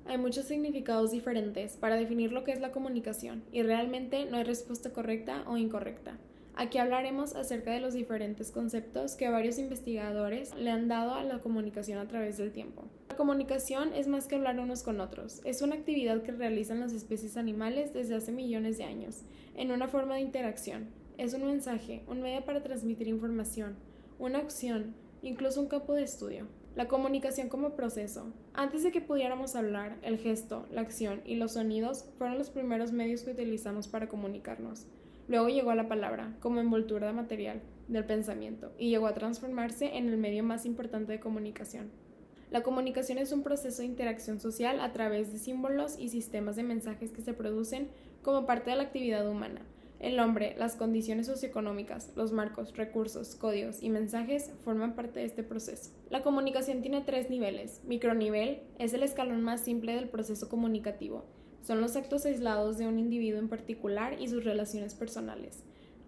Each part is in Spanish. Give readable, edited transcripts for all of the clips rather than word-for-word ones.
Hay muchos significados diferentes para definir lo que es la comunicación y realmente no hay respuesta correcta o incorrecta. Aquí hablaremos acerca de los diferentes conceptos que varios investigadores le han dado a la comunicación a través del tiempo. La comunicación es más que hablar unos con otros, es una actividad que realizan las especies animales desde hace millones de años, en una forma de interacción. Es un mensaje, un medio para transmitir información, una acción, incluso un campo de estudio. La comunicación como proceso. Antes de que pudiéramos hablar, el gesto, la acción y los sonidos fueron los primeros medios que utilizamos para comunicarnos. Luego llegó la palabra, como envoltura material del pensamiento, y llegó a transformarse en el medio más importante de comunicación. La comunicación es un proceso de interacción social a través de símbolos y sistemas de mensajes que se producen como parte de la actividad humana. El hombre, las condiciones socioeconómicas, los marcos, recursos, códigos y mensajes forman parte de este proceso. La comunicación tiene 3 niveles. Micronivel es el escalón más simple del proceso comunicativo. Son los actos aislados de un individuo en particular y sus relaciones personales.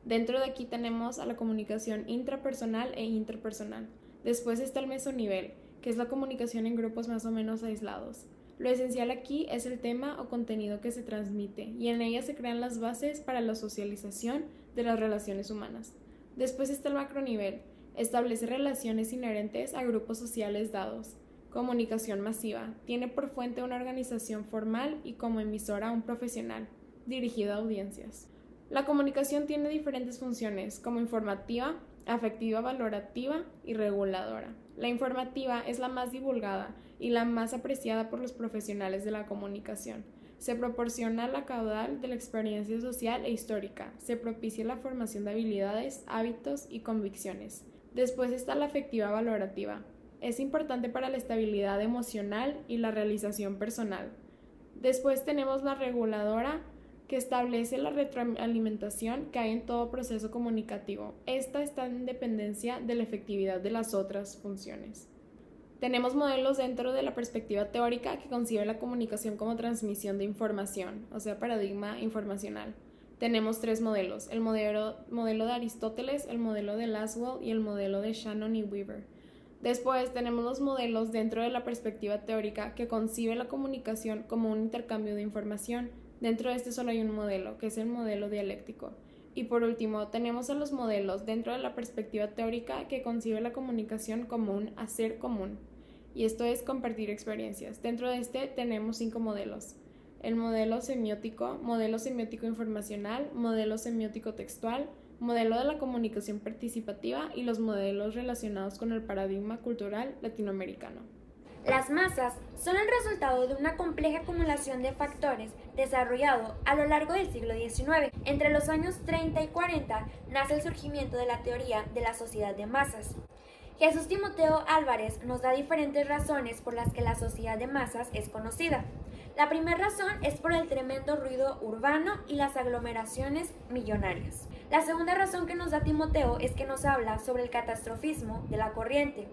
Dentro de aquí tenemos a la comunicación intrapersonal e interpersonal. Después está el mesonivel, que es la comunicación en grupos más o menos aislados. Lo esencial aquí es el tema o contenido que se transmite, y en ella se crean las bases para la socialización de las relaciones humanas. Después está el macronivel, establece relaciones inherentes a grupos sociales dados. Comunicación masiva, tiene por fuente una organización formal y como emisora un profesional, dirigido a audiencias. La comunicación tiene diferentes funciones, como informativa, afectiva, valorativa y reguladora. La informativa es la más divulgada y la más apreciada por los profesionales de la comunicación. Se proporciona la caudal de la experiencia social e histórica. Se propicia la formación de habilidades, hábitos y convicciones. Después está la afectiva valorativa. Es importante para la estabilidad emocional y la realización personal. Después tenemos la reguladora, que establece la retroalimentación que hay en todo proceso comunicativo. Esta está en dependencia de la efectividad de las otras funciones. Tenemos modelos dentro de la perspectiva teórica que concibe la comunicación como transmisión de información, o sea, paradigma informacional. Tenemos 3 modelos, el modelo de Aristóteles, el modelo de Laswell y el modelo de Shannon y Weaver. Después tenemos los modelos dentro de la perspectiva teórica que concibe la comunicación como un intercambio de información. Dentro de este solo hay un modelo, que es el modelo dialéctico. Y por último, tenemos a los modelos dentro de la perspectiva teórica que concibe la comunicación como un hacer común. Y esto es compartir experiencias. Dentro de este tenemos 5 modelos. El modelo semiótico informacional, modelo semiótico textual, modelo de la comunicación participativa y los modelos relacionados con el paradigma cultural latinoamericano. Las masas son el resultado de una compleja acumulación de factores desarrollado a lo largo del siglo XIX. Entre los años 30 y 40 nace el surgimiento de la teoría de la sociedad de masas. Jesús Timoteo Álvarez nos da diferentes razones por las que la sociedad de masas es conocida. La primera razón es por el tremendo ruido urbano y las aglomeraciones millonarias. La segunda razón que nos da Timoteo es que nos habla sobre el catastrofismo de la corriente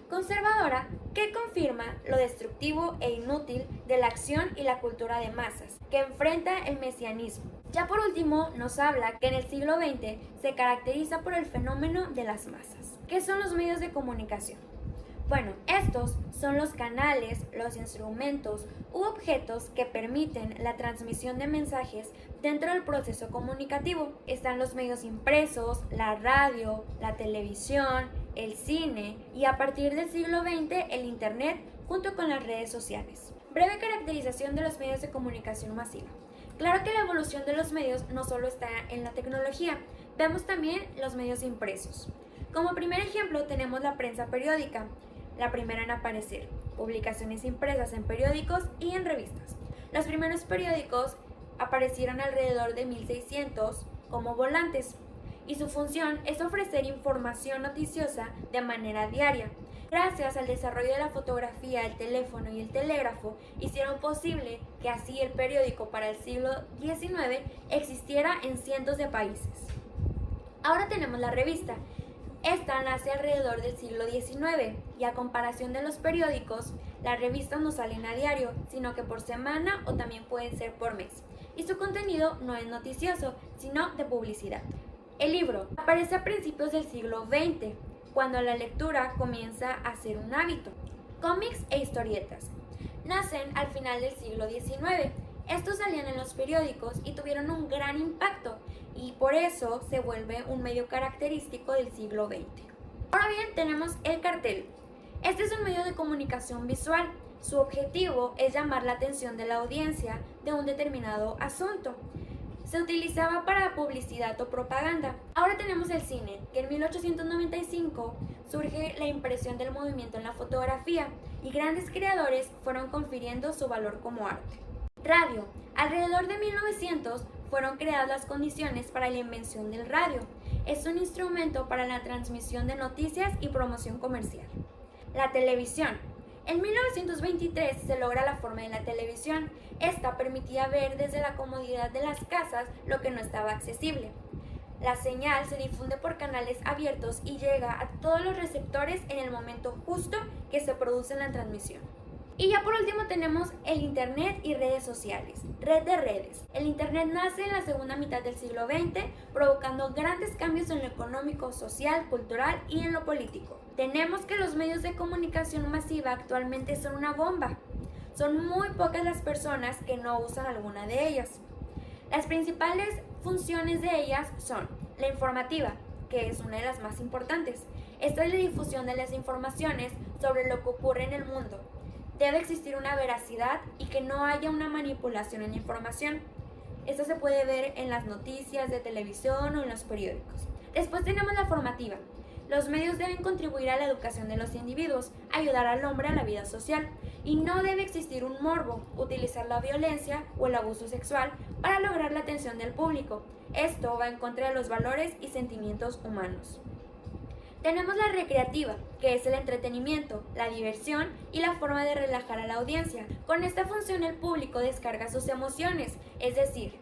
conservadora que confirma lo destructivo e inútil de la acción y la cultura de masas, que enfrenta el mesianismo. Ya por último, nos habla que en el siglo XX se caracteriza por el fenómeno de las masas. ¿Qué son los medios de comunicación? Bueno, estos son los canales, los instrumentos u objetos que permiten la transmisión de mensajes dentro del proceso comunicativo. Están los medios impresos, la radio, la televisión, el cine y a partir del siglo XX el Internet junto con las redes sociales. Breve caracterización de los medios de comunicación masiva. Claro que la evolución de los medios no solo está en la tecnología, vemos también los medios impresos. Como primer ejemplo tenemos la prensa periódica, la primera en aparecer, publicaciones impresas en periódicos y en revistas. Los primeros periódicos aparecieron alrededor de 1600 como volantes y su función es ofrecer información noticiosa de manera diaria. Gracias al desarrollo de la fotografía, el teléfono y el telégrafo, hicieron posible que así el periódico para el siglo XIX existiera en cientos de países. Ahora tenemos la revista. Esta nace alrededor del siglo XIX y a comparación de los periódicos, las revistas no salen a diario, sino que por semana o también pueden ser por mes. Y su contenido no es noticioso, sino de publicidad. El libro aparece a principios del siglo XX, cuando la lectura comienza a ser un hábito. Cómics e historietas. nacen al final del siglo XIX. Estos salían en los periódicos y tuvieron un gran impacto, y por eso se vuelve un medio característico del siglo XX. Ahora bien, tenemos el cartel. Este es un medio de comunicación visual. Su objetivo es llamar la atención de la audiencia de un determinado asunto. Se utilizaba para publicidad o propaganda. Ahora tenemos el cine, que en 1895 surge la impresión del movimiento en la fotografía y grandes creadores fueron confiriendo su valor como arte. Radio. Alrededor de 1900 fueron creadas las condiciones para la invención del radio. Es un instrumento para la transmisión de noticias y promoción comercial. La televisión. En 1923 se logra la forma de la televisión. Esta permitía ver desde la comodidad de las casas lo que no estaba accesible. La señal se difunde por canales abiertos y llega a todos los receptores en el momento justo que se produce la transmisión. Y ya por último tenemos el Internet y redes sociales. Red de redes. El Internet nace en la segunda mitad del siglo XX, provocando grandes cambios en lo económico, social, cultural y en lo político. Tenemos que los medios de comunicación masiva actualmente son una bomba. Son muy pocas las personas que no usan alguna de ellas. Las principales funciones de ellas son la informativa, que es una de las más importantes. Esta es la difusión de las informaciones sobre lo que ocurre en el mundo. Debe existir una veracidad y que no haya una manipulación en la información. Esto se puede ver en las noticias de televisión o en los periódicos. Después tenemos la formativa. Los medios deben contribuir a la educación de los individuos, ayudar al hombre a la vida social, y no debe existir un morbo, utilizar la violencia o el abuso sexual para lograr la atención del público. Esto va en contra de los valores y sentimientos humanos. Tenemos la recreativa, que es el entretenimiento, la diversión y la forma de relajar a la audiencia. Con esta función el público descarga sus emociones, es decir,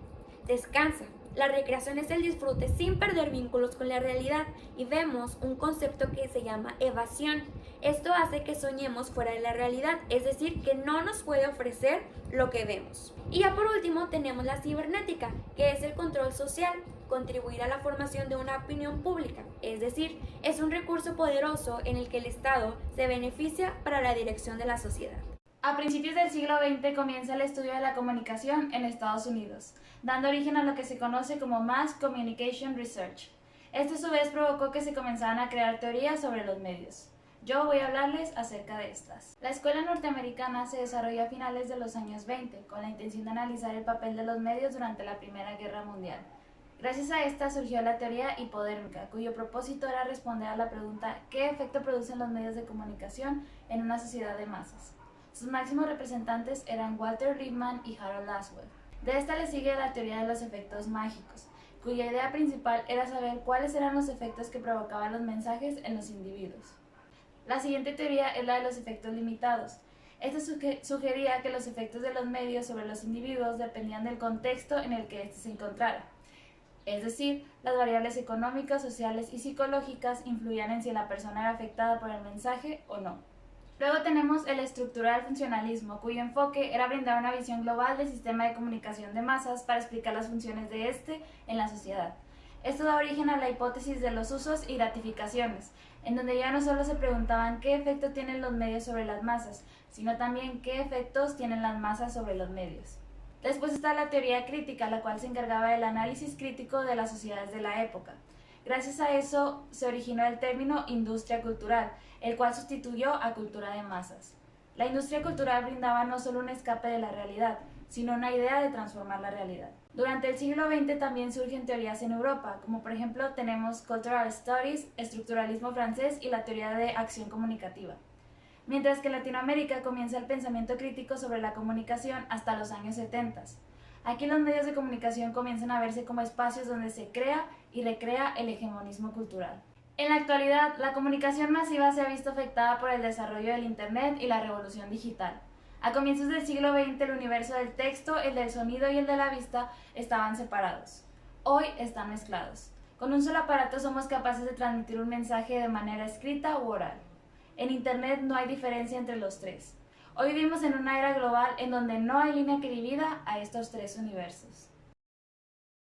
descansa. La recreación es el disfrute sin perder vínculos con la realidad y vemos un concepto que se llama evasión. Esto hace que soñemos fuera de la realidad, es decir, que no nos puede ofrecer lo que vemos. Y ya por último tenemos la cibernética, que es el control social, contribuir a la formación de una opinión pública, es decir, es un recurso poderoso en el que el Estado se beneficia para la dirección de la sociedad. A principios del siglo XX comienza el estudio de la comunicación en Estados Unidos, dando origen a lo que se conoce como Mass Communication Research. Esto a su vez provocó que se comenzaran a crear teorías sobre los medios. Yo voy a hablarles acerca de estas. La escuela norteamericana se desarrolló a finales de los años 20, con la intención de analizar el papel de los medios durante la Primera Guerra Mundial. Gracias a esta surgió la teoría hipodérmica, cuyo propósito era responder a la pregunta ¿qué efecto producen los medios de comunicación en una sociedad de masas? Sus máximos representantes eran Walter Lippmann y Harold Laswell. De esta le sigue la teoría de los efectos mágicos, cuya idea principal era saber cuáles eran los efectos que provocaban los mensajes en los individuos. La siguiente teoría es la de los efectos limitados. Esta sugería que los efectos de los medios sobre los individuos dependían del contexto en el que éste se encontrara. Es decir, las variables económicas, sociales y psicológicas influían en si la persona era afectada por el mensaje o no. Luego tenemos el estructural funcionalismo, cuyo enfoque era brindar una visión global del sistema de comunicación de masas para explicar las funciones de este en la sociedad. Esto da origen a la hipótesis de los usos y gratificaciones, en donde ya no solo se preguntaban qué efecto tienen los medios sobre las masas, sino también qué efectos tienen las masas sobre los medios. Después está la teoría crítica, la cual se encargaba del análisis crítico de las sociedades de la época. Gracias a eso se originó el término industria cultural, el cual sustituyó a cultura de masas. La industria cultural brindaba no solo un escape de la realidad, sino una idea de transformar la realidad. Durante el siglo XX también surgen teorías en Europa, como por ejemplo tenemos Cultural Studies, estructuralismo francés y la teoría de acción comunicativa. Mientras que en Latinoamérica comienza el pensamiento crítico sobre la comunicación hasta los años 70. Aquí los medios de comunicación comienzan a verse como espacios donde se crea y recrea el hegemonismo cultural. En la actualidad, la comunicación masiva se ha visto afectada por el desarrollo del Internet y la revolución digital. A comienzos del siglo XX, el universo del texto, el del sonido y el de la vista estaban separados. Hoy están mezclados. Con un solo aparato somos capaces de transmitir un mensaje de manera escrita u oral. En Internet no hay diferencia entre los tres. Hoy vivimos en una era global en donde no hay línea que divida a estos tres universos.